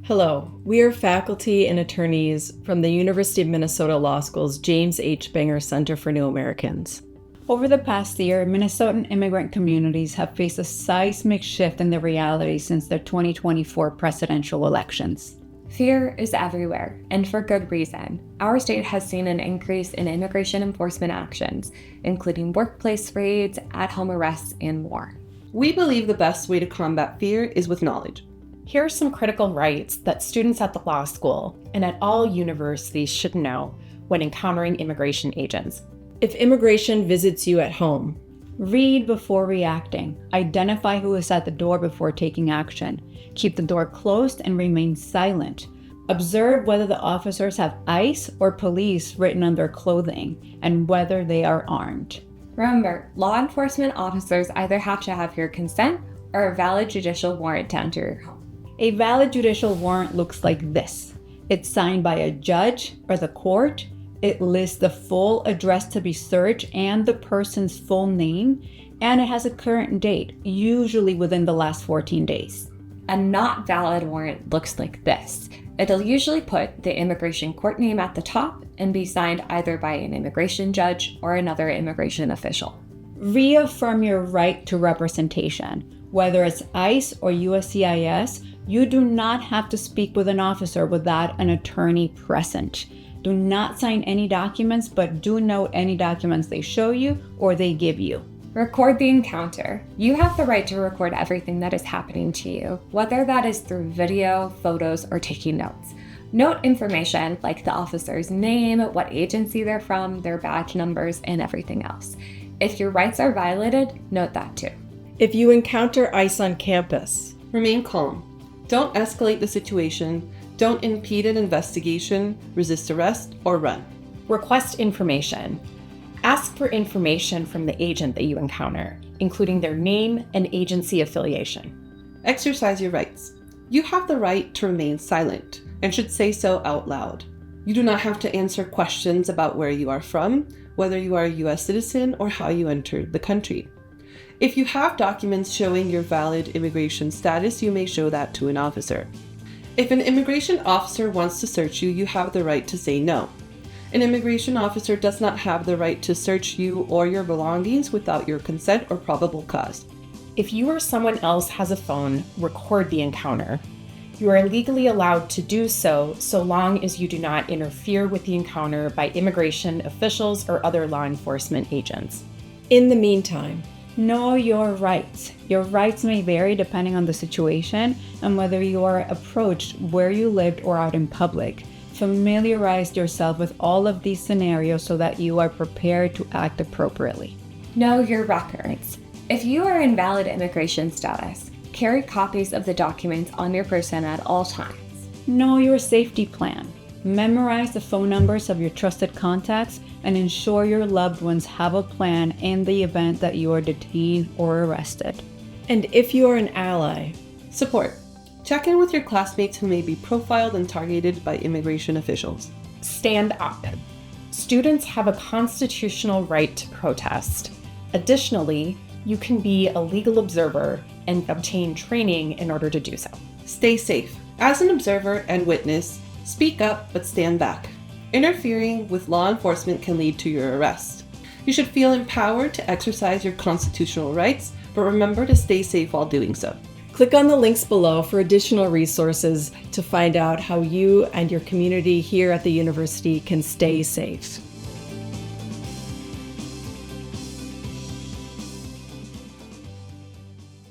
Hello, we are faculty and attorneys from the University of Minnesota Law School's James H. Banger Center for New Americans. Over the past year, Minnesotan immigrant communities have faced a seismic shift in their reality since the 2024 presidential elections. Fear is everywhere, and for good reason. Our state has seen an increase in immigration enforcement actions, including workplace raids, at-home arrests, and more. We believe the best way to combat fear is with knowledge. Here are some critical rights that students at the law school and at all universities should know when encountering immigration agents. If immigration visits you at home, read before reacting. Identify who is at the door before taking action. Keep the door closed and remain silent. Observe whether the officers have ICE or police written on their clothing and whether they are armed. Remember, law enforcement officers either have to have your consent or a valid judicial warrant to enter your home. A valid judicial warrant looks like this. It's signed by a judge or the court. It lists the full address to be searched and the person's full name, and it has a current date, usually within the last 14 days. A not valid warrant looks like this. It'll usually put the immigration court name at the top and be signed either by an immigration judge or another immigration official. Reaffirm your right to representation. Whether it's ICE or USCIS, you do not have to speak with an officer without an attorney present. Do not sign any documents, but do note any documents they show you or they give you. Record the encounter. You have the right to record everything that is happening to you, whether that is through video, photos, or taking notes. Note information like the officer's name, what agency they're from, their badge numbers, and everything else. If your rights are violated, note that too. if you encounter ICE on campus, Remain calm. Don't escalate the situation. Don't impede an investigation, resist arrest, or run. Request information. Ask for information from the agent that you encounter, including their name and agency affiliation. Exercise your rights. You have the right to remain silent and should say so out loud. You do not have to answer questions about where you are from, whether you are a U.S. citizen, or how you entered the country. If you have documents showing your valid immigration status, you may show that to an officer. If an immigration officer wants to search you, you have the right to say no. An immigration officer does not have the right to search you or your belongings without your consent or probable cause. If you or someone else has a phone, record the encounter. You are legally allowed to do so long as you do not interfere with the encounter by immigration officials or other law enforcement agents. in the meantime, Know your rights. Your rights may vary depending on the situation and whether you are approached where you lived or out in public. Familiarize yourself with all of these scenarios so that you are prepared to act appropriately. Know your records. If you are in valid immigration status, carry copies of the documents on your person at all times. Know your safety plan. Memorize the phone numbers of your trusted contacts and ensure your loved ones have a plan in the event that you are detained or arrested. and if you are an ally, Support. Check in with your classmates who may be profiled and targeted by immigration officials. Stand up. Students have a constitutional right to protest. Additionally, you can be a legal observer and obtain training in order to do so. Stay safe. As an observer and witness, speak up but stand back. Interfering with law enforcement can lead to your arrest. You should feel empowered to exercise your constitutional rights, but remember to stay safe while doing so. click on the links below for additional resources to find out how you and your community here at the university can stay safe.